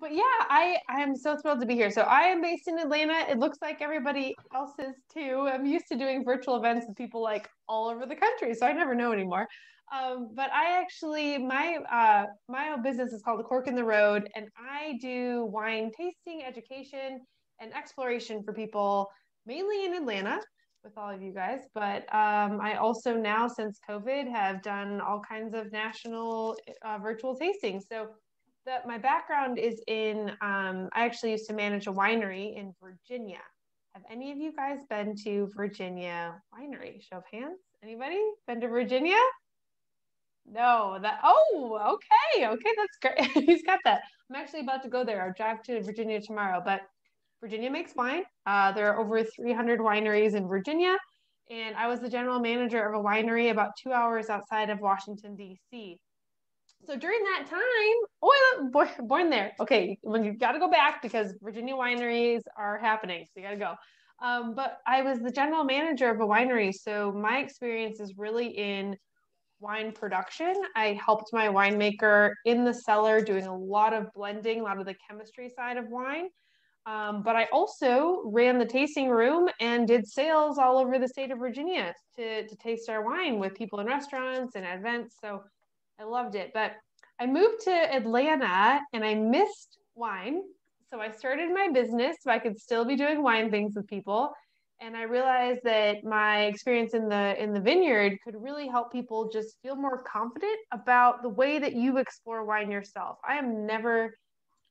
But yeah, I'm so thrilled to be here. So I am based in Atlanta. It looks like everybody else is too. I'm used to doing virtual events with people like all over the country, so I never know anymore. But I actually my own business is called A Cork in the Road, and I do wine tasting, education, and exploration for people mainly in Atlanta with all of you guys. But I also now, since COVID, have done all kinds of national virtual tastings. So that my background is in, I actually used to manage a winery in Virginia. Have any of you guys been to Virginia winery? Show of hands. Anybody been to Virginia? No, okay, that's great. He's got that. I'm actually about to go there. I'll drive to Virginia tomorrow, but Virginia makes wine. There are over 300 wineries in Virginia, and I was the general manager of a winery about 2 hours outside of Washington, D.C. So during that time, born there. Okay, when you got to go back because Virginia wineries are happening, so you got to go. But I was the general manager of a winery, so my experience is really in wine production. I helped my winemaker in the cellar doing a lot of blending, a lot of the chemistry side of wine. But I also ran the tasting room and did sales all over the state of Virginia to taste our wine with people in restaurants and events. So I loved it. But I moved to Atlanta and I missed wine. So I started my business so I could still be doing wine things with people. And I realized that my experience in the vineyard could really help people just feel more confident about the way that you explore wine yourself. I am never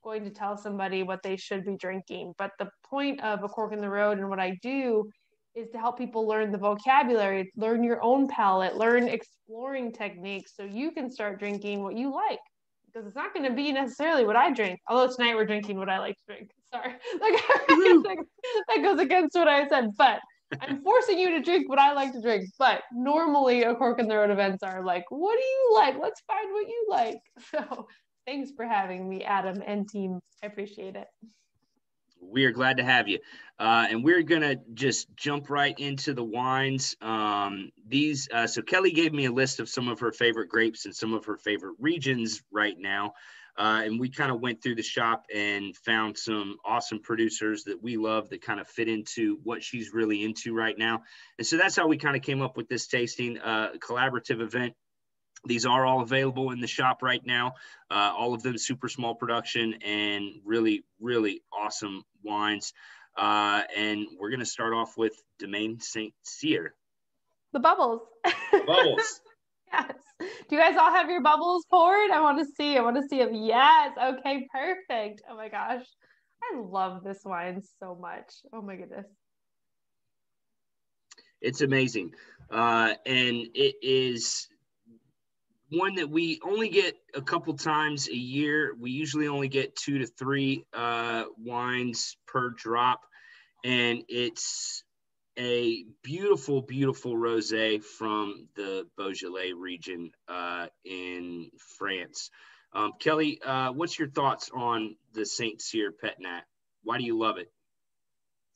going to tell somebody what they should be drinking, but the point of A Cork in the Road and what I do is to help people learn the vocabulary, learn your own palate, learn exploring techniques so you can start drinking what you like. Because it's not going to be necessarily what I drink. Although tonight we're drinking what I like to drink. Sorry. That goes against what I said. But I'm forcing you to drink what I like to drink. But normally A Cork in the Road events are like, what do you like? Let's find what you like. So thanks for having me, Adam and team. I appreciate it. We are glad to have you. And we're going to just jump right into the wines. So Kelly gave me a list of some of her favorite grapes and some of her favorite regions right now. And we kind of went through the shop and found some awesome producers that we love that kind of fit into what she's really into right now. And so that's how we kind of came up with this tasting collaborative event. These are all available in the shop right now. All of them super small production and really, really awesome wines. And we're going to start off with Domaine Saint-Cyr. The bubbles. Bubbles. Yes. Do you guys all have your bubbles poured? I want to see them. Yes. Okay, perfect. Oh my gosh. I love this wine so much. Oh my goodness. It's amazing. And it is one that we only get a couple times a year. We usually only get 2 to 3 wines per drop. And it's a beautiful, beautiful rosé from the Beaujolais region in France. Kelly, what's your thoughts on the Saint-Cyr Pet Nat? Why do you love it?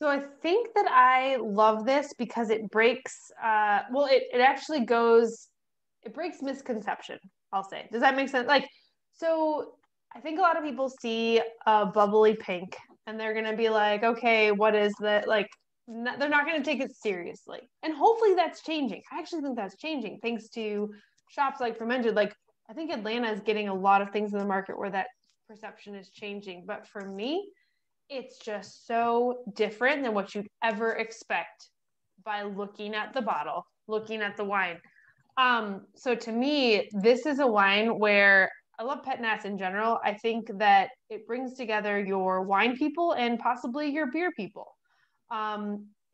So I think that I love this because it breaks, it actually goes, it breaks misconception, I'll say. Does that make sense? So I think a lot of people see a bubbly pink and they're going to be like, okay, what is that? They're not going to take it seriously. And hopefully that's changing. I actually think that's changing thanks to shops like Fermented. I think Atlanta is getting a lot of things in the market where that perception is changing. But for me, it's just so different than what you'd ever expect by looking at the bottle, looking at the wine. So to me, this is a wine where I love Pet Nats in general. I think that it brings together your wine people and possibly your beer people.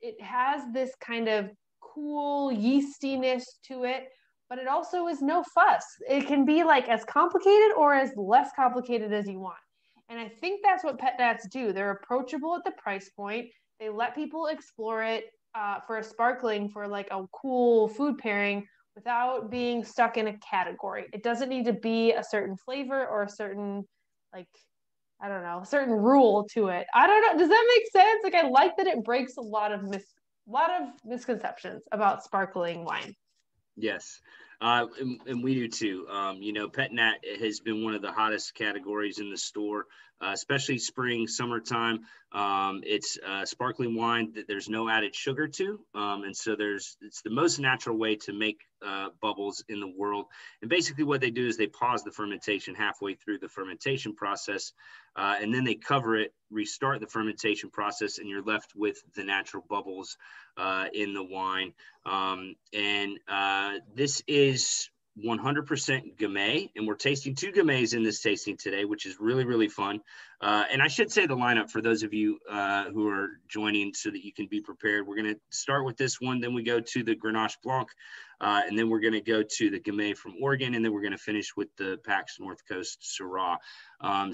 It has this kind of cool yeastiness to it, but it also is no fuss. It can be as complicated or as less complicated as you want. And I think that's what Pet Nats do. They're approachable at the price point. They let people explore it for a sparkling, for a cool food pairing without being stuck in a category. It doesn't need to be a certain flavor or a certain, a certain rule to it. I don't know. Does that make sense? I like that it breaks a lot of misconceptions about sparkling wine. Yes. And we do too. You know, Pet Nat has been one of the hottest categories in the store, especially spring, summertime. It's sparkling wine that there's no added sugar to. And so it's the most natural way to make bubbles in the world. And basically what they do is they pause the fermentation halfway through the fermentation process, and then they cover it, restart the fermentation process, and you're left with the natural bubbles in the wine. This is 100% Gamay, and we're tasting 2 Gamays in this tasting today, which is really, really fun. And I should say the lineup for those of you who are joining so that you can be prepared. We're going to start with this one, then we go to the Grenache Blanc, and then we're going to go to the Gamay from Oregon, and then we're going to finish with the Pax North Coast Syrah.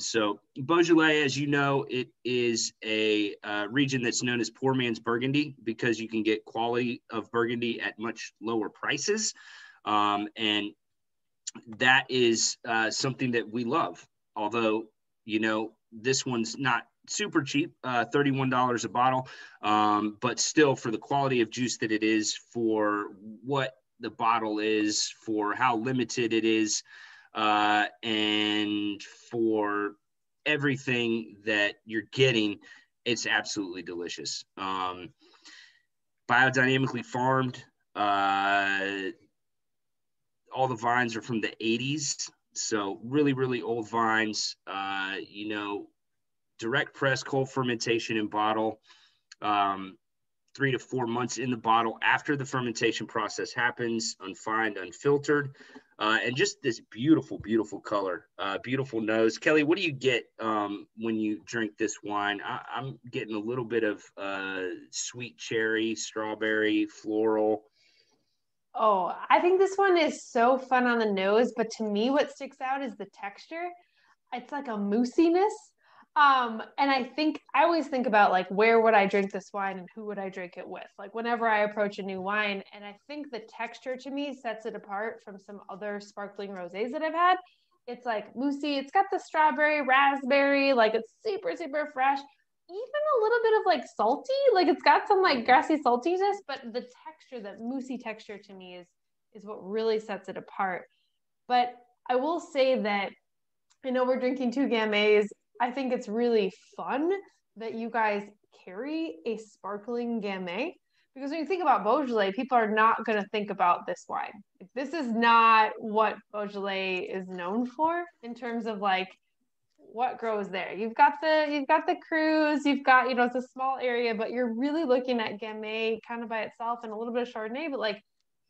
So Beaujolais, as you know, it is a region that's known as poor man's Burgundy because you can get quality of Burgundy at much lower prices. And that is something that we love. Although, you know, this one's not super cheap, $31 a bottle, but still for the quality of juice that it is, for what the bottle is, for how limited it is, and for everything that you're getting, it's absolutely delicious. Biodynamically farmed. All the vines are from the 80s. So really, really old vines, you know, direct press, cold fermentation in bottle, 3 to 4 months in the bottle after the fermentation process happens, unfined, unfiltered, and just this beautiful, beautiful color, beautiful nose. Kelly, what do you get when you drink this wine? I'm getting a little bit of sweet cherry, strawberry, floral. Oh, I think this one is so fun on the nose, but to me, what sticks out is the texture. It's like a moussiness. And I always think about like, where would I drink this wine and who would I drink it with? Like whenever I approach a new wine, and I think the texture to me sets it apart from some other sparkling rosés that I've had. It's like moussy. It's got the strawberry, raspberry, like it's super, super fresh. Even a little bit of like salty, like it's got some like grassy saltiness, but the texture, that moussy texture to me is what really sets it apart. But I will say that I know we're drinking 2 Gamays. I think it's really fun that you guys carry a sparkling Gamay, because when you think about Beaujolais, people are not going to think about this wine. This is not what Beaujolais is known for in terms of like what grows there. You've got the cruise, you've got, you know, it's a small area, but you're really looking at Gamay kind of by itself and a little bit of Chardonnay. But like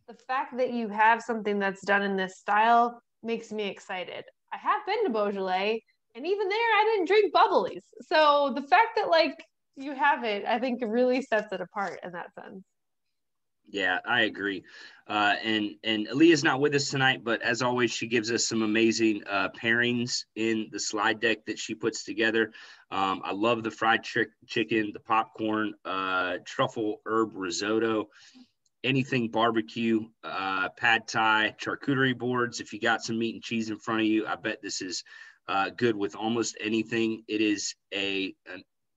the fact that you have something that's done in this style makes me excited. I have been to Beaujolais, and even there I didn't drink bubblies. So the fact that like you have it, I think it really sets it apart in that sense. Yeah, I agree. And Aaliyah's not with us tonight, but as always, she gives us some amazing pairings in the slide deck that she puts together. I love the fried chicken, the popcorn, truffle herb risotto, anything barbecue, pad thai, charcuterie boards. If you got some meat and cheese in front of you, I bet this is good with almost anything. It is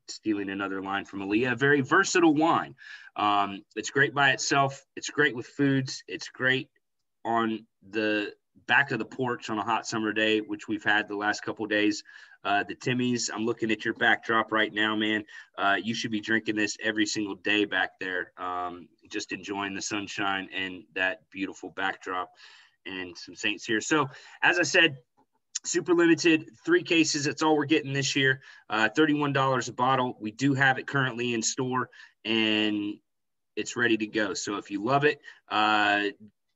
stealing another line from Aaliyah, a very versatile wine. It's great by itself. It's great with foods. It's great on the back of the porch on a hot summer day, which we've had the last couple of days. The Timmy's, I'm looking at your backdrop right now, man. You should be drinking this every single day back there, just enjoying the sunshine and that beautiful backdrop and some Saint-Cyr. So as I said, super limited, 3 cases. That's all we're getting this year. $31 a bottle. We do have it currently in store, and it's ready to go. So if you love it,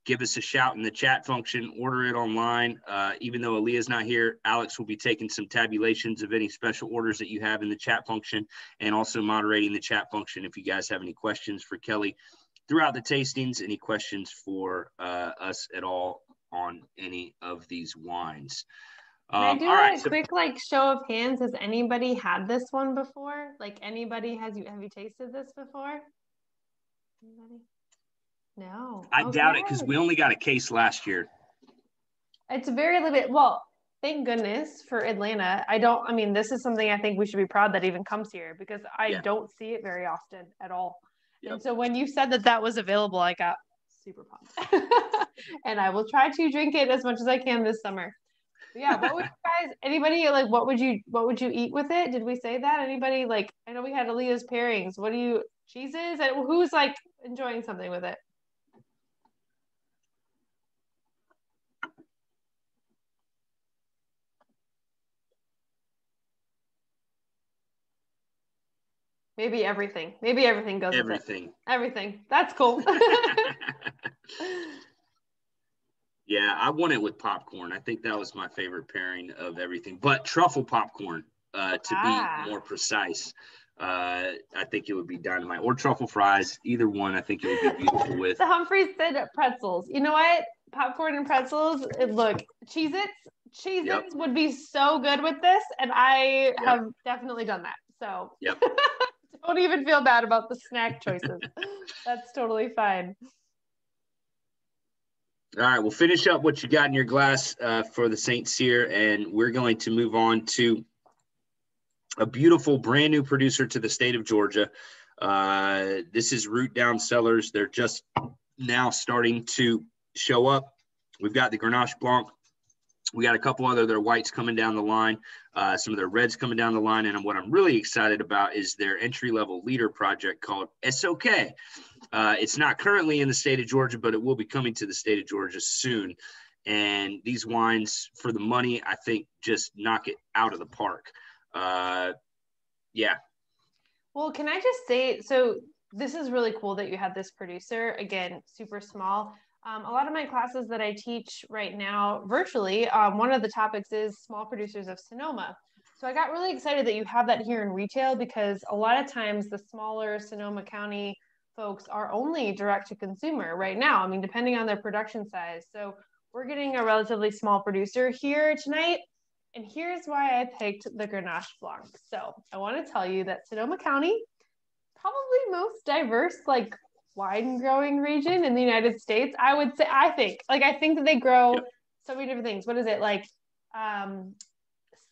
give us a shout in the chat function, order it online. Even though Aaliyah's not here, Alex will be taking some tabulations of any special orders that you have in the chat function, and also moderating the chat function if you guys have any questions for Kelly throughout the tastings, any questions for us at all on any of these wines. Can I do a quick like show of hands? Has anybody had this one before? Like anybody have you tasted this before? Anybody? No. I doubt it, because we only got a case last year. It's very limited. Well, thank goodness for Atlanta. This is something I think we should be proud that even comes here, because I don't see it very often at all. Yep. And so when you said that was available, I got super pumped. And I will try to drink it as much as I can this summer. But yeah, what would you guys, anybody like, what would you eat with it? Did we say that? Anybody like, I know we had Aaliyah's pairings. What do you, cheeses? And who's like enjoying something with it? Maybe everything. Maybe everything goes with it. Everything. That's cool. Yeah, I want it with popcorn. I think that was my favorite pairing of everything. But truffle popcorn, to be more precise. I think it would be dynamite. Or truffle fries. Either one, I think it would be beautiful with. The Humphrey said pretzels. You know what? Popcorn and pretzels. Look, Cheez-Its would be so good with this. And I have definitely done that. So don't even feel bad about the snack choices. That's totally fine. All right, we'll finish up what you got in your glass for the Saint-Cyr, and we're going to move on to a beautiful brand new producer to the state of Georgia. This is Root Down Cellars. They're just now starting to show up. We've got the Grenache Blanc. We got a couple other their whites coming down the line, some of their reds coming down the line. And what I'm really excited about is their entry-level leader project called SOK. It's not currently in the state of Georgia, but it will be coming to the state of Georgia soon. And these wines, for the money, I think just knock it out of the park. Yeah. Well, can I just say, so this is really cool that you have this producer, again, super small. A lot of my classes that I teach right now virtually, one of the topics is small producers of Sonoma. So I got really excited that you have that here in retail, because a lot of times the smaller Sonoma County folks are only direct to consumer right now. I mean, depending on their production size. So we're getting a relatively small producer here tonight. And here's why I picked the Grenache Blanc. So I want to tell you that Sonoma County, probably most diverse, like, wine growing region in the United States. I would say, I think that they grow so many different things. What is it, like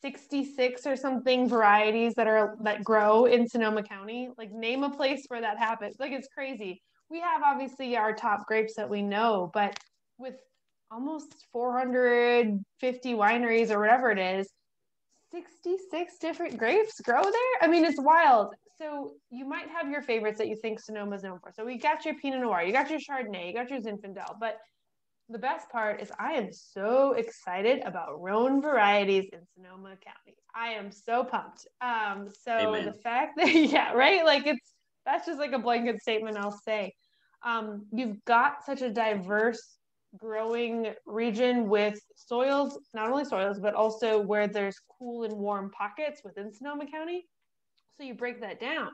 66 or something varieties that grow in Sonoma County? Like, name a place where that happens. Like, it's crazy. We have obviously our top grapes that we know, but with almost 450 wineries or whatever it is, 66 different grapes grow there. I mean, it's wild. So you might have your favorites that you think Sonoma's known for. So we got your Pinot Noir, you got your Chardonnay, you got your Zinfandel. But the best part is I am so excited about Rhone varieties in Sonoma County. I am so pumped. Amen. The fact that, right? Like, that's just like a blanket statement I'll say. You've got such a diverse growing region with soils, not only soils, but also where there's cool and warm pockets within Sonoma County. So you break that down.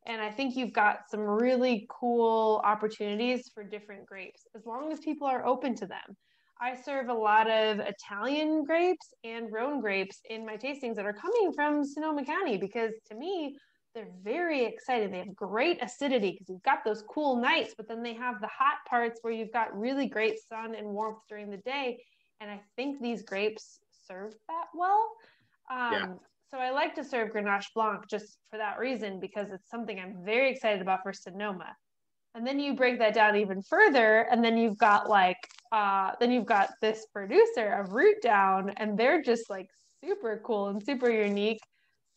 And I think you've got some really cool opportunities for different grapes, as long as people are open to them. I serve a lot of Italian grapes and Rhone grapes in my tastings that are coming from Sonoma County, because to me, they're very excited. They have great acidity because you've got those cool nights, but then they have the hot parts where you've got really great sun and warmth during the day. And I think these grapes serve that well. So I like to serve Grenache Blanc just for that reason, because it's something I'm very excited about for Sonoma. And then you break that down even further, and then you've got this producer of Root Down, and they're just like super cool and super unique.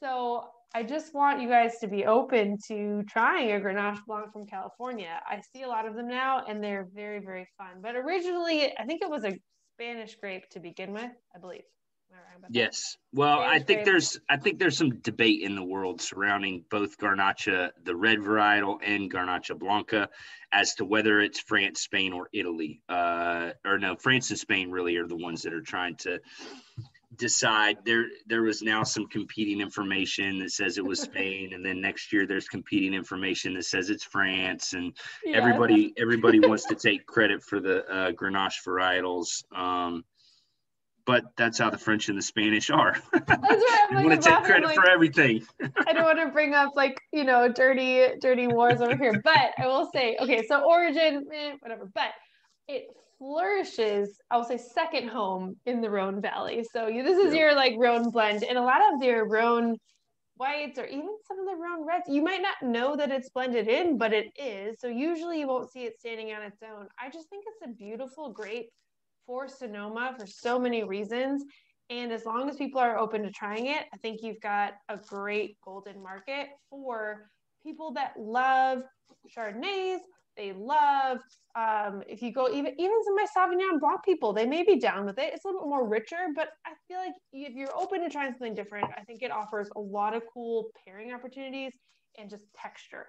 So I just want you guys to be open to trying a Grenache Blanc from California. I see a lot of them now, and they're very, very fun. But originally, I think it was a Spanish grape to begin with, I believe. Am I wrong about that? Yes. Well, Spanish I think there's some debate in the world surrounding both Garnacha, the red varietal, and Garnacha Blanca, as to whether it's France, Spain, or Italy. France and Spain really are the ones that are trying to decide. There was now some competing information that says it was Spain, and then next year there's competing information that says it's France, and everybody wants to take credit for the Grenache varietals. But that's how the French and the Spanish are. That's right. You want to take credit for everything. I don't want to bring up dirty wars over here, but I will say, okay, so origin, whatever, but it flourishes, I will say, second home in the Rhone Valley. So this is your like Rhone blend, and a lot of their Rhone whites or even some of the Rhone reds. You might not know that it's blended in, but it is. So usually you won't see it standing on its own. I just think it's a beautiful grape for Sonoma for so many reasons. And as long as people are open to trying it, I think you've got a great golden market for people that love Chardonnays. They love, if you go even some of my Sauvignon Blanc people, they may be down with it. It's a little bit more richer, but I feel like if you're open to trying something different, I think it offers a lot of cool pairing opportunities and just texture.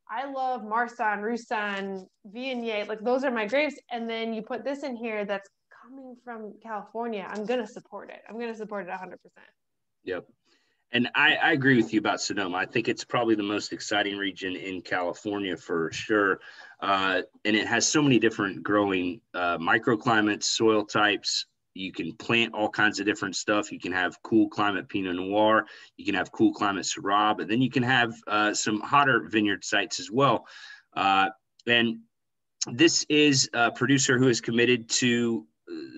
I love Marsanne, Roussanne, Viognier, like those are my grapes. And then you put this in here that's coming from California. I'm going to support it. I'm going to support it 100%. Yep. And I agree with you about Sonoma. I think it's probably the most exciting region in California for sure. And it has so many different growing microclimates, soil types. You can plant all kinds of different stuff. You can have cool climate Pinot Noir. You can have cool climate Syrah. But then you can have some hotter vineyard sites as well. And this is a producer who is committed to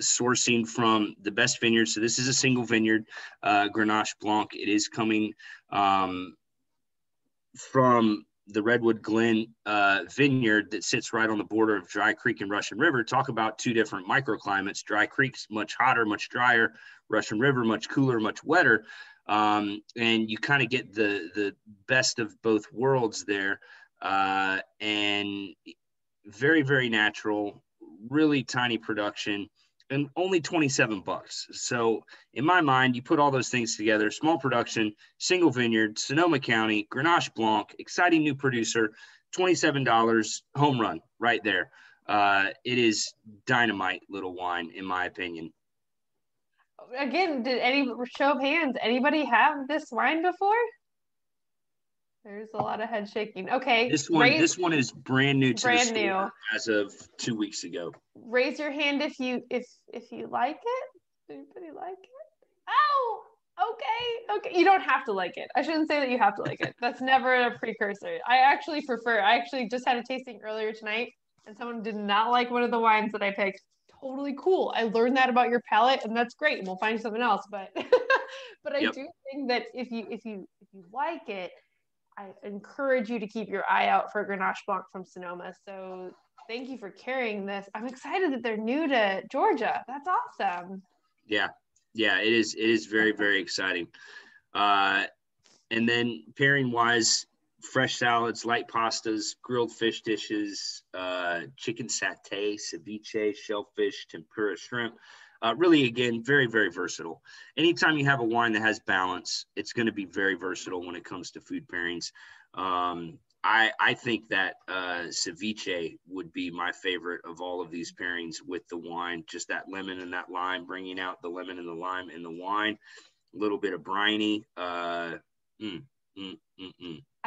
sourcing from the best vineyards. So this is a single vineyard, Grenache Blanc. It is coming from the Redwood Glen vineyard that sits right on the border of Dry Creek and Russian River. Talk about two different microclimates. Dry Creek's much hotter, much drier. Russian River, much cooler, much wetter. And you kind of get the best of both worlds there. And very, very natural, really tiny production, and only $27. So in my mind, you put all those things together: small production, single vineyard, Sonoma County, Grenache Blanc, exciting new producer, $27, home run right there. It is dynamite little wine, in my opinion. Again, did any show of hands, anybody have this wine before? There's a lot of head shaking. Okay. This one is brand new to the store as of 2 weeks ago. Raise your hand if you like it. Anybody like it? Oh, okay. You don't have to like it. I shouldn't say that you have to like it. That's never a precursor. I actually just had a tasting earlier tonight, and someone did not like one of the wines that I picked. Totally cool. I learned that about your palate, and that's great. We'll find something else. But but I do think that if you like it, I encourage you to keep your eye out for Grenache Blanc from Sonoma. So thank you for carrying this. I'm excited that they're new to Georgia. That's awesome. Yeah, it is. It is very, very exciting. And then pairing wise, fresh salads, light pastas, grilled fish dishes, chicken satay, ceviche, shellfish, tempura shrimp. Really, again, very, very versatile. Anytime you have a wine that has balance, it's going to be very versatile when it comes to food pairings. I think that ceviche would be my favorite of all of these pairings with the wine. Just that lemon and that lime, bringing out the lemon and the lime in the wine. A little bit of briny. I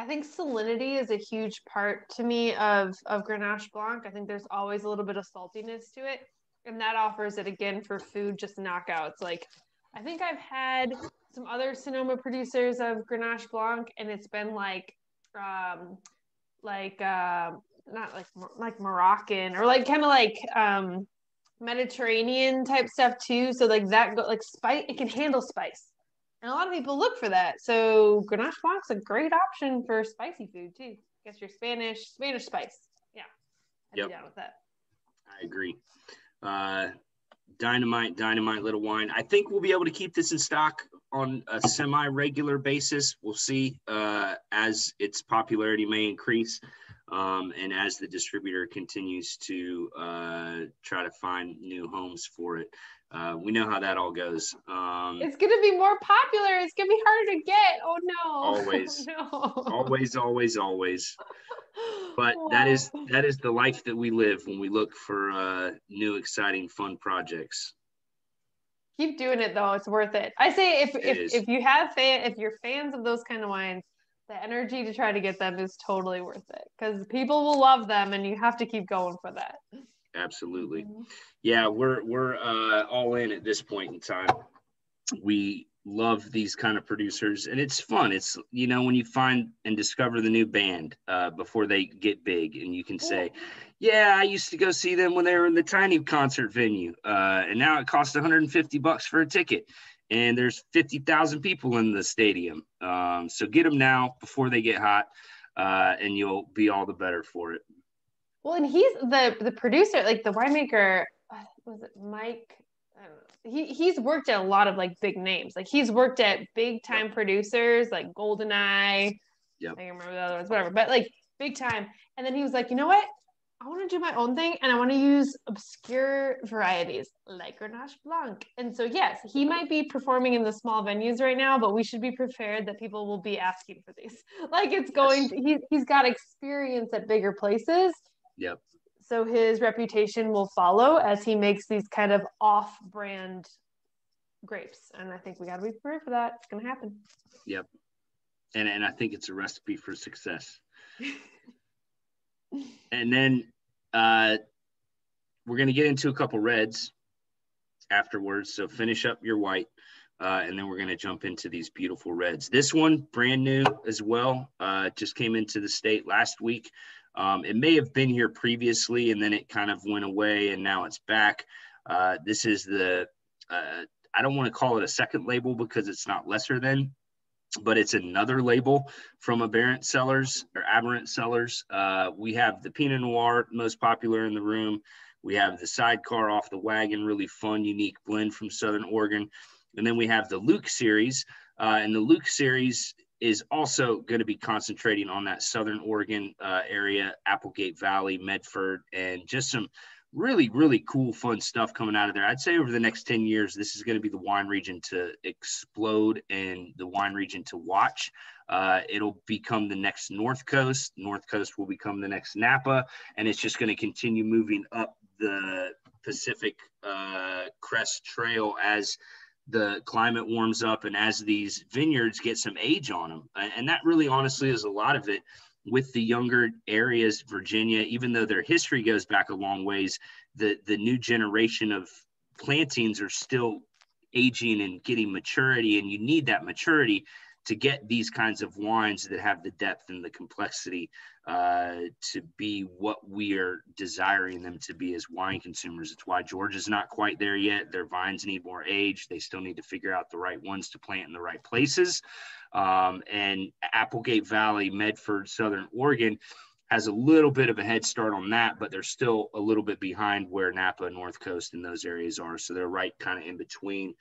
think salinity is a huge part to me of Grenache Blanc. I think there's always a little bit of saltiness to it. And that offers it again for food, just knockouts. Like, I think I've had some other Sonoma producers of Grenache Blanc, and it's been not like Moroccan or like kind of like Mediterranean type stuff too. So like that spice, it can handle spice, and a lot of people look for that. So Grenache Blanc's a great option for spicy food too. I guess your Spanish spice. Yeah, I'd be down with that. I agree. Dynamite little wine. I think we'll be able to keep this in stock on a semi-regular basis. We'll see as its popularity may increase and as the distributor continues to try to find new homes for it. We know how that all goes. It's going to be more popular. It's going to be harder to get. Oh, no. Always. Oh, no. Always. But wow. that is the life that we live when we look for new, exciting, fun projects. Keep doing it, though. It's worth it. I say if you're fans of those kind of wines, the energy to try to get them is totally worth it because people will love them and you have to keep going for that. Absolutely. Mm-hmm. Yeah, we're all in at this point in time. We love these kind of producers and it's fun. It's, when you find and discover the new band before they get big and you can say, yeah, I used to go see them when they were in the tiny concert venue and now it costs $150 for a ticket. and there's 50,000 people in the stadium. So get them now before they get hot, and you'll be all the better for it. Well, and he's the producer, like the winemaker, was it Mike? I don't know. He's worked at a lot of like big names. Like he's worked at big time producers like GoldenEye. Yep. I can't remember the other ones, whatever. But like big time. And then he was like, you know what? I want to do my own thing, and I want to use obscure varieties like Grenache Blanc. And so, yes, he might be performing in the small venues right now, but we should be prepared that people will be asking for these. Like it's going, he's got experience at bigger places. Yep. So his reputation will follow as he makes these kind of off-brand grapes. And I think we got to be prepared for that. It's going to happen. Yep. And I think it's a recipe for success. And then we're going to get into a couple reds afterwards. So finish up your white, and then we're going to jump into these beautiful reds. This one, brand new as well, just came into the state last week. It may have been here previously, and then it kind of went away, and now it's back. This is the, I don't want to call it a second label because it's not lesser than, but it's another label from Aberrant Cellars or Aberrant Cellars. We have the Pinot Noir, most popular in the room. We have the Sidecar Off the Wagon, really fun, unique blend from Southern Oregon. And then we have the Luke series. And the Luke series is also going to be concentrating on that Southern Oregon area, Applegate Valley, Medford, and just some really, really cool, fun stuff coming out of there. I'd say over the next 10 years, this is going to be the wine region to explode and the wine region to watch. It'll become the next North Coast. North Coast will become the next Napa, and it's just going to continue moving up the Pacific Crest Trail as the climate warms up and as these vineyards get some age on them. And that really honestly is a lot of it. With the younger areas, Virginia, even though their history goes back a long ways, the new generation of plantings are still aging and getting maturity, and you need that maturity to get these kinds of wines that have the depth and the complexity to be what we are desiring them to be as wine consumers. It's why Georgia's not quite there yet. Their vines need more age. They still need to figure out the right ones to plant in the right places. And Applegate Valley, Medford, Southern Oregon has a little bit of a head start on that, but they're still a little bit behind where Napa, North Coast, and those areas are. So they're right kind of in between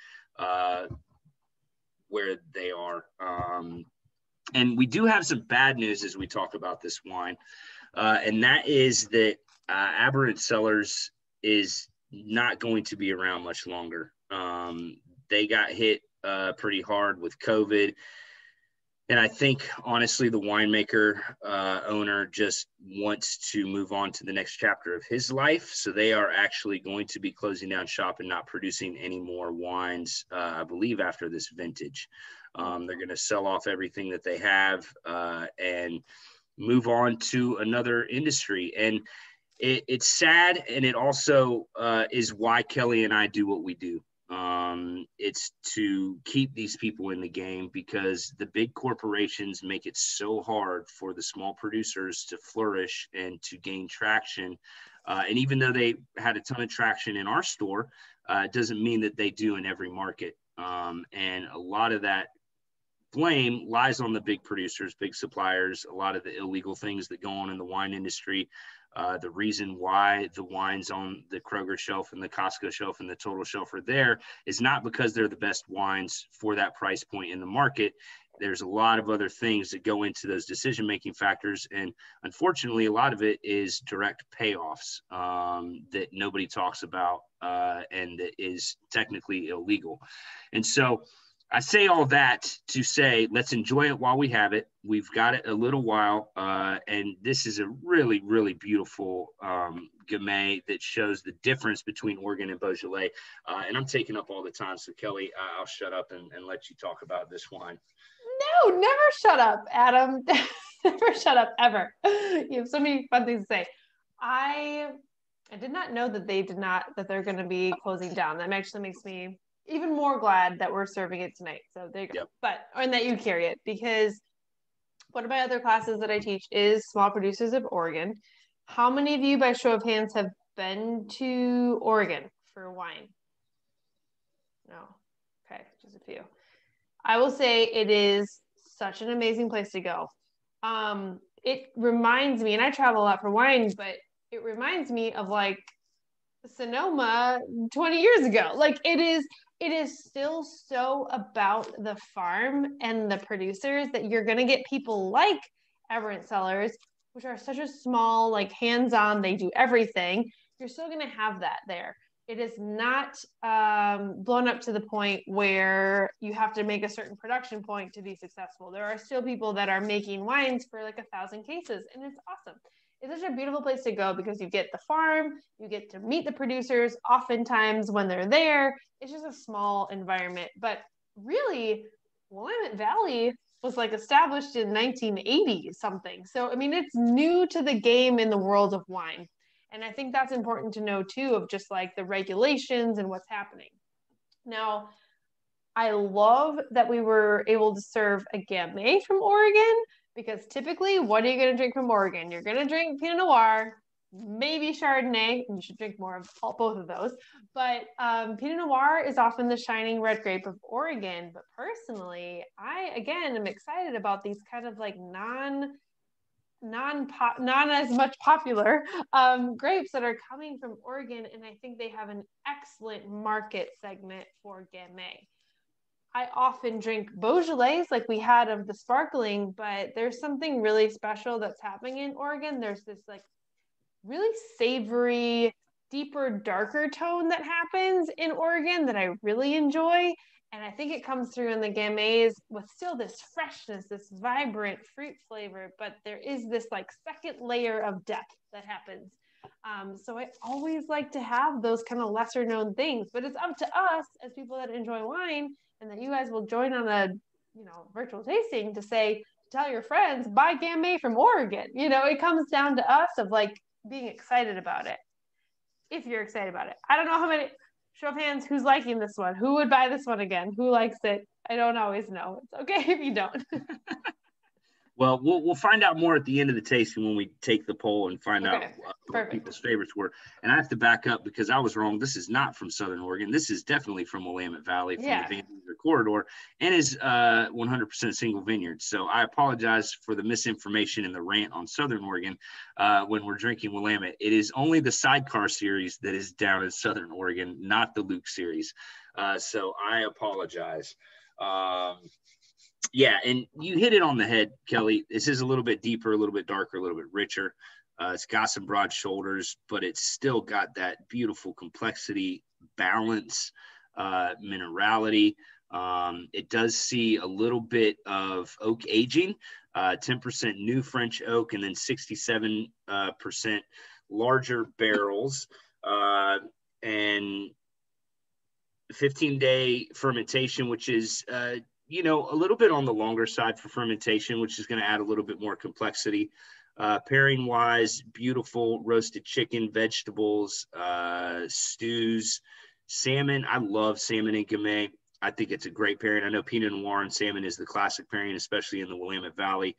where they are. And we do have some bad news as we talk about this wine, and that is that Aberrant Cellars is not going to be around much longer. They got hit pretty hard with COVID. And I think, honestly, the winemaker owner just wants to move on to the next chapter of his life. So they are actually going to be closing down shop and not producing any more wines, I believe, after this vintage. They're going to sell off everything that they have and move on to another industry. And it's sad, and it also is why Kelly and I do what we do. It's to keep these people in the game, because the big corporations make it so hard for the small producers to flourish and to gain traction. And even though they had a ton of traction in our store, it doesn't mean that they do in every market. And a lot of that blame lies on the big producers, big suppliers, a lot of the illegal things that go on in the wine industry. The reason why the wines on the Kroger shelf and the Costco shelf and the Total shelf are there is not because they're the best wines for that price point in the market. There's a lot of other things that go into those decision-making factors. And unfortunately, a lot of it is direct payoffs that nobody talks about and that is technically illegal. And so I say all that to say, let's enjoy it while we have it. We've got it a little while, and this is a really, really beautiful Gamay that shows the difference between Oregon and Beaujolais. And I'm taking up all the time, so Kelly, I'll shut up and let you talk about this wine. No, never shut up, Adam. Never shut up, ever. You have so many fun things to say. I did not know that that they're going to be closing down. That actually makes me even more glad that we're serving it tonight. So there you go. Yep. And that you carry it, because one of my other classes that I teach is Small Producers of Oregon. How many of you, by show of hands, have been to Oregon for wine? No. Okay, just a few. I will say it is such an amazing place to go. It reminds me, and I travel a lot for wine, but it reminds me of like Sonoma 20 years ago. Like it is still so about the farm and the producers that you're going to get people like Everett Cellars, which are such a small, like hands-on, they do everything. You're still going to have that there. It is not blown up to the point where you have to make a certain production point to be successful. There are still people that are making wines for like 1,000 cases, and it's awesome. It's such a beautiful place to go because you get the farm, you get to meet the producers. Oftentimes when they're there, it's just a small environment. But really, Willamette Valley was like established in 1980 something. So, I mean, it's new to the game in the world of wine. And I think that's important to know too, of just like the regulations and what's happening. Now, I love that we were able to serve a Gamay from Oregon, because typically, what are you going to drink from Oregon? You're going to drink Pinot Noir, maybe Chardonnay, and you should drink more of both of those. But Pinot Noir is often the shining red grape of Oregon. But personally, I, again, am excited about these kind of like non as much popular grapes that are coming from Oregon, and I think they have an excellent market segment for Gamay. I often drink Beaujolais like we had of the sparkling, but there's something really special that's happening in Oregon. There's this like really savory, deeper, darker tone that happens in Oregon that I really enjoy. And I think it comes through in the Gamays with still this freshness, this vibrant fruit flavor, but there is this like second layer of depth that happens. So I always like to have those kind of lesser known things, but it's up to us as people that enjoy wine, and that you guys will join on a, virtual tasting to say, tell your friends, buy Gamay from Oregon. It comes down to us of like being excited about it. If you're excited about it. I don't know how many, show of hands, who's liking this one? Who would buy this one again? Who likes it? I don't always know. It's okay if you don't. Well, we'll find out more at the end of the tasting when we take the poll and find out what people's favorites were. And I have to back up because I was wrong. This is not from Southern Oregon. This is definitely from Willamette Valley, from the Van Duzer corridor, and is 100% single vineyard. So I apologize for the misinformation and the rant on Southern Oregon when we're drinking Willamette. It is only the Sidecar series that is down in Southern Oregon, not the Luke series. So I apologize. Yeah, and you hit it on the head, Kelly. This is a little bit deeper, a little bit darker, a little bit richer. It's got some broad shoulders, but it's still got that beautiful complexity, balance, minerality. It does see a little bit of oak aging, 10% new French oak, and then 67% larger barrels, and 15-day fermentation, which is a little bit on the longer side for fermentation, which is going to add a little bit more complexity. Pairing wise, beautiful roasted chicken, vegetables, stews, salmon. I love salmon and Gamay. I think it's a great pairing. I know Pinot Noir and salmon is the classic pairing, especially in the Willamette Valley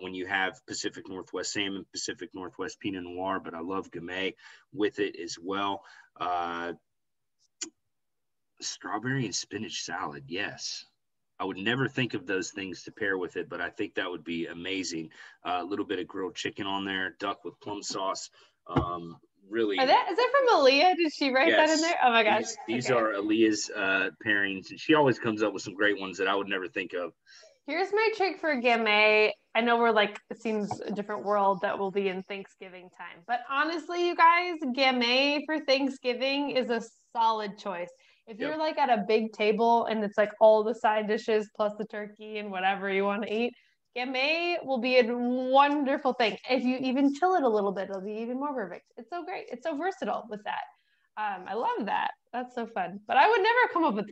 when you have Pacific Northwest salmon, Pacific Northwest Pinot Noir, but I love Gamay with it as well. Strawberry and spinach salad, yes. I would never think of those things to pair with it, but I think that would be amazing. A little bit of grilled chicken on there, duck with plum sauce. Really. Is that from Aaliyah? Did she write that in there? Oh my gosh. These are Aaliyah's pairings. She always comes up with some great ones that I would never think of. Here's my trick for Gamay. I know we're like, it seems a different world that will be in Thanksgiving time, but honestly, you guys, Gamay for Thanksgiving is a solid choice. If you're like at a big table and it's like all the side dishes plus the turkey and whatever you want to eat, Gamay will be a wonderful thing. If you even chill it a little bit, it'll be even more perfect. It's so great. It's so versatile with that. I love that. That's so fun. But I would never come up with,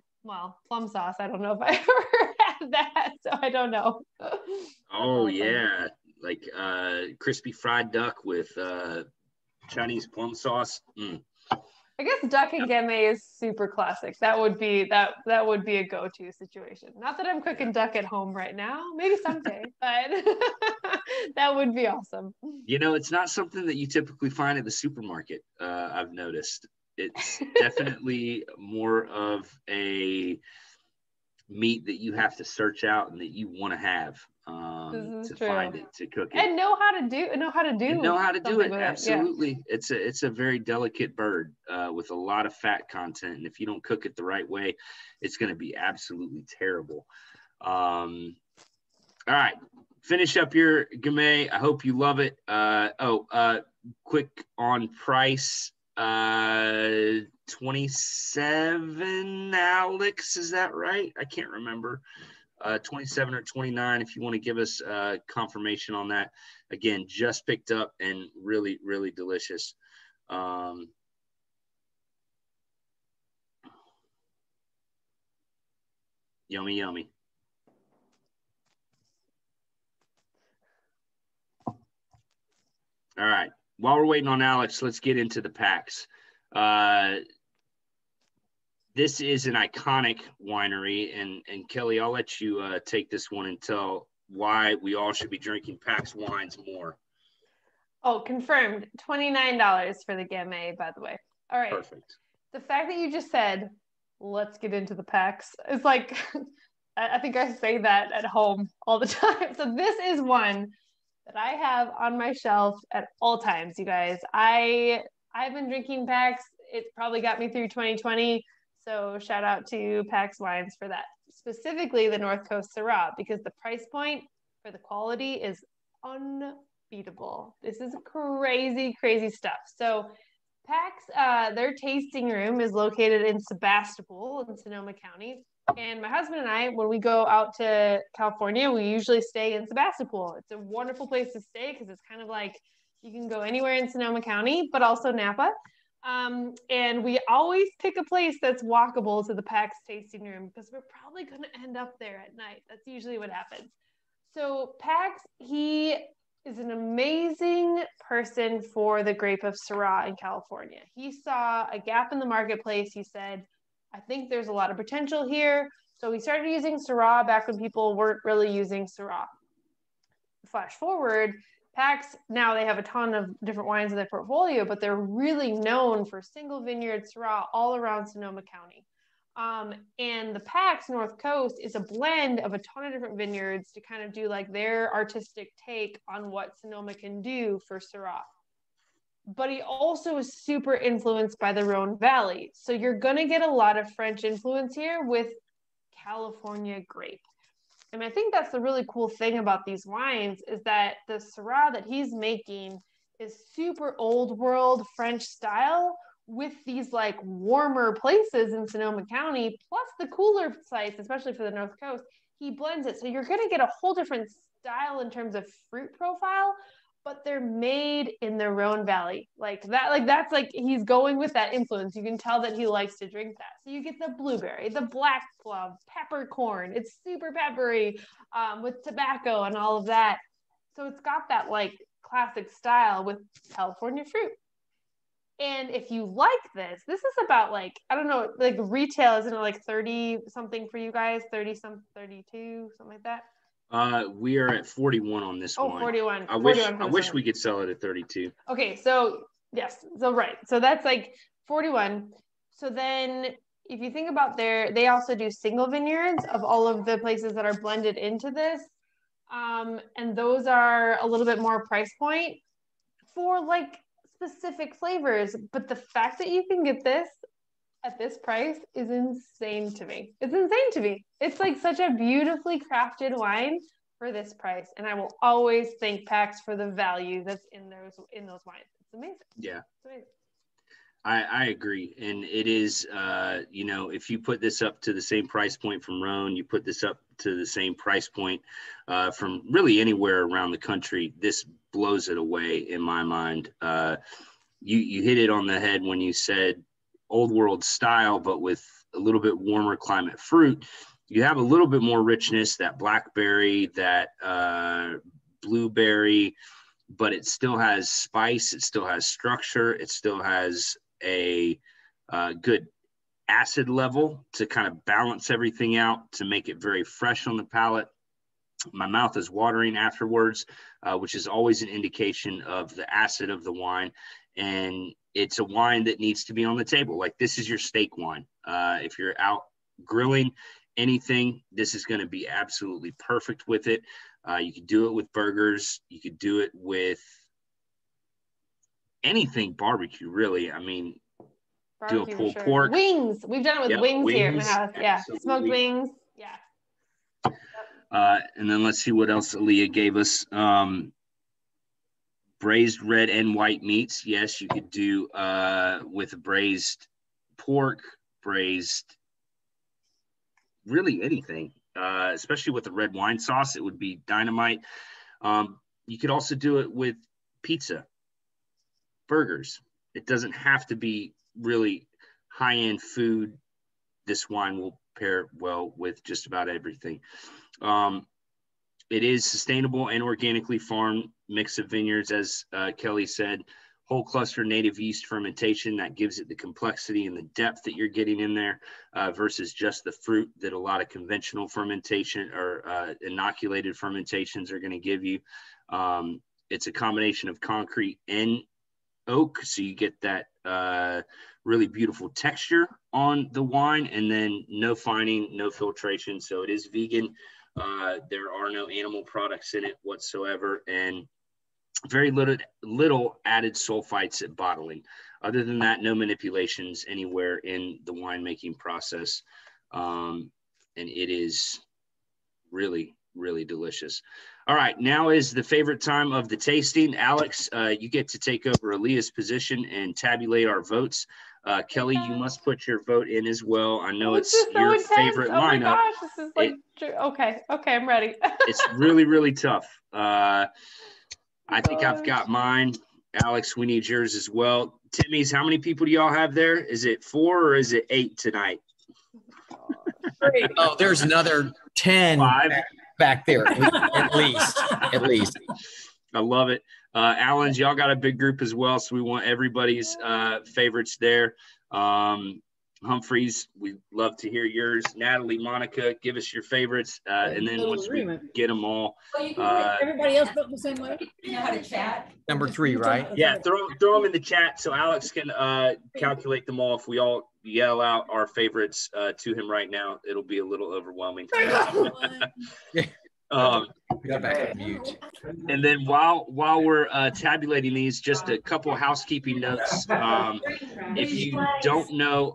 plum sauce. I don't know if I ever had that, so I don't know. Oh, yeah. Like crispy fried duck with Chinese plum sauce. I guess duck and Gamay is super classic. That would be a go-to situation. Not that I'm cooking duck at home right now, maybe someday, but that would be awesome. It's not something that you typically find at the supermarket. I've noticed it's definitely more of a meat that you have to search out and that you want to have to true. find it, to cook it, and know how to do it. with Absolutely. Yeah. It's a very delicate bird with a lot of fat content, and if you don't cook it the right way, it's going to be absolutely terrible. All right, finish up your Gamay. I hope you love it. Quick on price. 27, Alex, is that right? I can't remember. 27 or 29, if you want to give us confirmation on that. Again, just picked up and really, really delicious. Yummy, yummy. All right. While we're waiting on Alex, let's get into the Pax. This is an iconic winery, and Kelly, I'll let you take this one and tell why we all should be drinking Pax wines more. Oh, confirmed. $29 for the Gamay, by the way. All right. Perfect. The fact that you just said, let's get into the Pax, is like, I think I say that at home all the time. So this is one that I have on my shelf at all times, you guys. I've been drinking Pax. It's probably got me through 2020. So shout out to Pax Wines for that. Specifically the North Coast Syrah, because the price point for the quality is unbeatable. This is crazy, crazy stuff. So Pax, their tasting room is located in Sebastopol in Sonoma County. And my husband and I, when we go out to California, we usually stay in Sebastopol. It's a wonderful place to stay because it's kind of like you can go anywhere in Sonoma County, but also Napa. And we always pick a place that's walkable to the Pax tasting room because we're probably going to end up there at night. That's usually what happens. So Pax, he is an amazing person for the grape of Syrah in California. He saw a gap in the marketplace. He said, I think there's a lot of potential here. So we started using Syrah back when people weren't really using Syrah. Flash forward, Pax, now they have a ton of different wines in their portfolio, but they're really known for single vineyard Syrah all around Sonoma County. And the Pax North Coast is a blend of a ton of different vineyards to kind of do like their artistic take on what Sonoma can do for Syrah. But he also is super influenced by the Rhone Valley. So you're going to get a lot of French influence here with California grape. And I think that's the really cool thing about these wines is that the Syrah that he's making is super old world French style with these like warmer places in Sonoma County, plus the cooler sites, especially for the North Coast. He blends it. So you're going to get a whole different style in terms of fruit profile, but they're made in the Rhone Valley. Like that's like, he's going with that influence. You can tell that he likes to drink that. So you get the blueberry, the black plum, peppercorn. It's super peppery with tobacco and all of that. So it's got that like classic style with California fruit. And if you like this is about like, I don't know, like retail, isn't it like 30 something for you guys? 32, something like that? We are at 41 on this one. 41. I wish we could sell it at 32. Okay, so yes, so right. So that's like 41. So then if you think about they also do single vineyards of all of the places that are blended into this. And those are a little bit more price point for like specific flavors. But the fact that you can get this at this price is insane to me. It's insane to me. It's like such a beautifully crafted wine for this price. And I will always thank Pax for the value that's in those wines. It's amazing. Yeah. It's amazing. I agree. And it is, if you put this up to the same price point from Rhone, you put this up to the same price point from really anywhere around the country, this blows it away in my mind. You hit it on the head when you said old world style, but with a little bit warmer climate fruit. You have a little bit more richness, that blackberry, that blueberry, but it still has spice. It still has structure. It still has a good acid level to kind of balance everything out, to make it very fresh on the palate. My mouth is watering afterwards, which is always an indication of the acid of the wine. And it's a wine that needs to be on the table. Like, this is your steak wine. If you're out grilling anything, this is going to be absolutely perfect with it. You could do it with burgers. You could do it with anything barbecue, really. I mean, do a Barbecue pulled for sure. Pork. Wings. We've done it with wings here at my house. Yeah. Absolutely. Smoked wings. Yeah. And then let's see what else Aaliyah gave us. Braised red and white meats. Yes, you could do with braised pork, braised really anything, especially with the red wine sauce. It would be dynamite. You could also do it with pizza, burgers. It doesn't have to be really high-end food. This wine will pair well with just about everything. It is sustainable and organically farmed mix of vineyards, as Kelly said, whole cluster native yeast fermentation that gives it the complexity and the depth that you're getting in there versus just the fruit that a lot of conventional fermentation or inoculated fermentations are going to give you. It's a combination of concrete and oak, so you get that really beautiful texture on the wine, and then no fining, no filtration, so it is vegan. There are no animal products in it whatsoever, and very little added sulfites at bottling. Other than that, no manipulations anywhere in the winemaking process. And it is really, really delicious. All right, now is the favorite time of the tasting. Alex, you get to take over Aaliyah's position and tabulate our votes. Kelly, you must put your vote in as well. I know it's your favorite lineup. Oh my gosh, this is like, okay, I'm ready. It's really, really tough. I think I've got mine. Alex, we need yours as well. Timmy's, how many people do y'all have there? Is it 4 or is it 8 tonight? Oh, there's another 10 back there, at least. I love it. Alan's, y'all got a big group as well, so we want everybody's favorites there. Humphreys, we'd love to hear yours. Natalie, Monica, give us your favorites, and then once we get them all, everybody else vote the same way. You know how to chat. Number 3, right? Yeah, throw them in the chat so Alex can calculate them all. If we all yell out our favorites to him right now, it'll be a little overwhelming. Back to mute. And then while we're tabulating these, just a couple housekeeping notes. If you don't know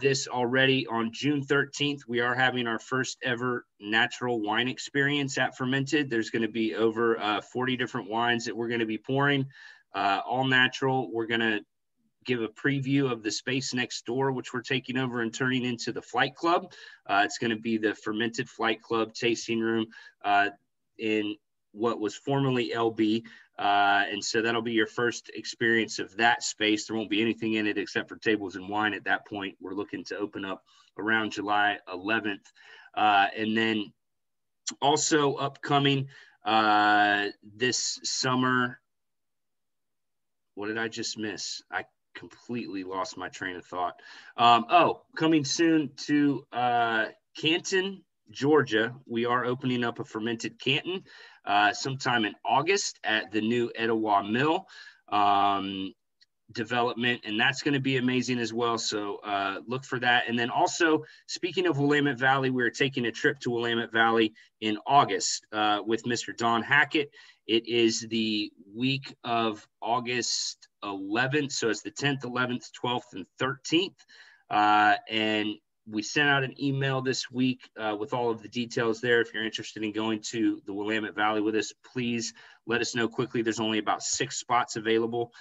this already, on June 13th, we are having our first ever natural wine experience at Fermented. There's going to be over 40 different wines that we're going to be pouring, all natural. We're going to give a preview of the space next door, which we're taking over and turning into the Flight Club. It's going to be the Fermented Flight Club tasting room in what was formerly LB. And so that'll be your first experience of that space. There won't be anything in it except for tables and wine at that point. We're looking to open up around July 11th. And then also upcoming this summer, what did I just miss? I completely lost my train of thought. Coming soon to Canton, Georgia, we are opening up a fermented Canton sometime in August at the new Etowah Mill development, and that's going to be amazing as well. So look for that. And then also, speaking of Willamette Valley, we're taking a trip to Willamette Valley in August with Mr. Don Hackett. It is the week of August 11th, so it's the 10th, 11th, 12th, and 13th. And we sent out an email this week with all of the details there. If you're interested in going to the Willamette Valley with us, please let us know quickly. There's only about 6 spots available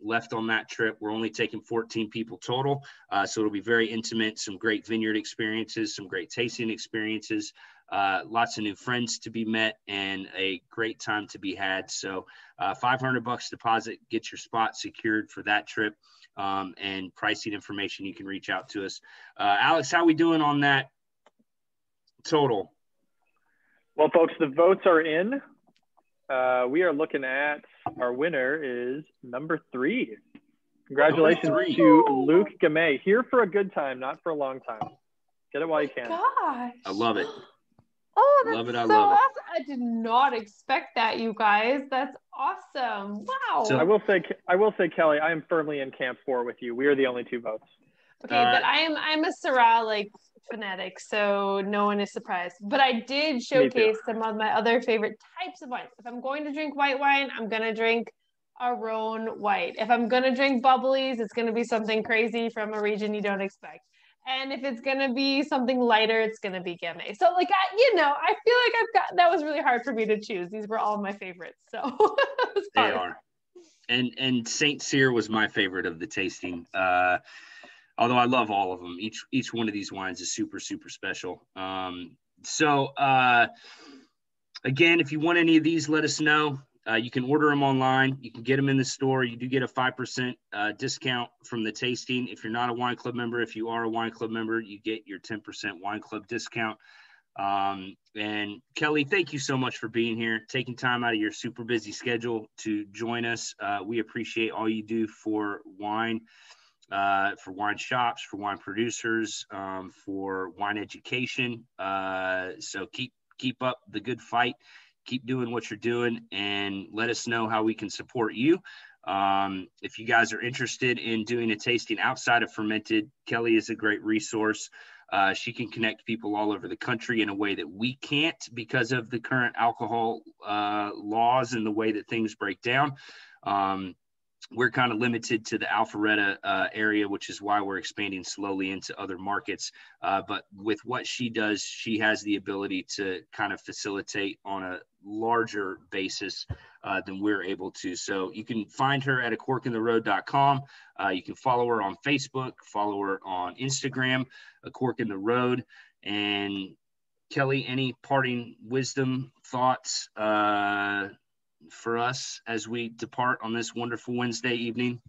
left on that trip. We're only taking 14 people total. So it'll be very intimate, some great vineyard experiences, some great tasting experiences, lots of new friends to be met, and a great time to be had. So $500 deposit, get your spot secured for that trip. And pricing information, you can reach out to us. Alex, how are we doing on that total? Well, folks, the votes are in. We are looking at our winner is number 3. Congratulations to Luke Gamay. Here for a good time, not for a long time. Get it while you can. Gosh. I love it. Oh, that's love it. so awesome. I did not expect that, you guys. That's awesome. Wow. So I will say, Kelly, I am firmly in camp 4 with you. We are the only 2 votes. Okay, but I'm a Syrah like fanatic, so no one is surprised. But I did showcase some of my other favorite types of wine. If I'm going to drink white wine, I'm going to drink a Rhone white. If I'm going to drink bubblies, it's going to be something crazy from a region you don't expect. And if it's going to be something lighter, it's going to be Gamay. So like, I feel like that was really hard for me to choose. These were all my favorites. So it was They hard. are. And Saint-Cyr was my favorite of the tasting. Although I love all of them. Each one of these wines is super, super special. Again, if you want any of these, let us know. You can order them online. You can get them in the store. You do get a 5% discount from the tasting. If you're not a wine club member, if you are a wine club member, you get your 10% wine club discount. And Kelly, thank you so much for being here, taking time out of your super busy schedule to join us. We appreciate all you do for wine shops, for wine producers, for wine education. So keep up the good fight. Keep doing what you're doing, and let us know how we can support you. If you guys are interested in doing a tasting outside of fermented, Kelly is a great resource. She can connect people all over the country in a way that we can't because of the current alcohol laws and the way that things break down. We're kind of limited to the Alpharetta area, which is why we're expanding slowly into other markets. But with what she does, she has the ability to kind of facilitate on a larger basis than we're able to. So you can find her at acorkintheroad.com. You can follow her on Facebook, follow her on Instagram, A Cork in the Road. And Kelly, any parting wisdom, thoughts for us as we depart on this wonderful Wednesday evening?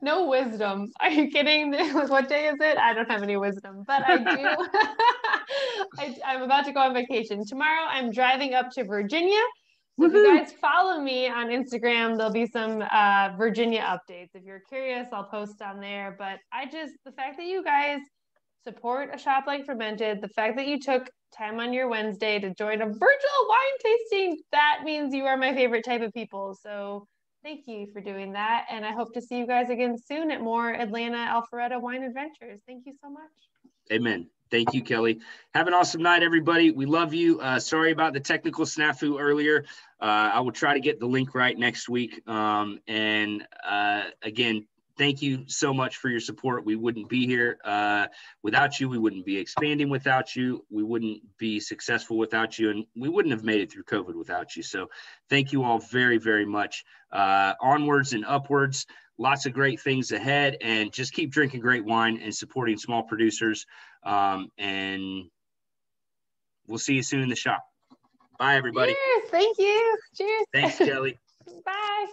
No wisdom. Are you kidding? What day is it? I don't have any wisdom, but I do. I'm about to go on vacation. Tomorrow I'm driving up to Virginia. So if you guys follow me on Instagram, there'll be some Virginia updates. If you're curious, I'll post on there. But the fact that you guys support a shop like Fermented, the fact that you took time on your Wednesday to join a virtual wine tasting, that means you are my favorite type of people. So thank you for doing that. And I hope to see you guys again soon at more Atlanta Alpharetta wine adventures. Thank you so much. Amen. Thank you, Kelly. Have an awesome night, everybody. We love you. Sorry about the technical snafu earlier. I will try to get the link right next week. Again, thank you so much for your support. We wouldn't be here without you. We wouldn't be expanding without you. We wouldn't be successful without you. And we wouldn't have made it through COVID without you. So thank you all very, very much. Onwards and upwards. Lots of great things ahead. And just keep drinking great wine and supporting small producers. And we'll see you soon in the shop. Bye, everybody. Cheers. Thank you. Cheers. Thanks, Kelly. Bye.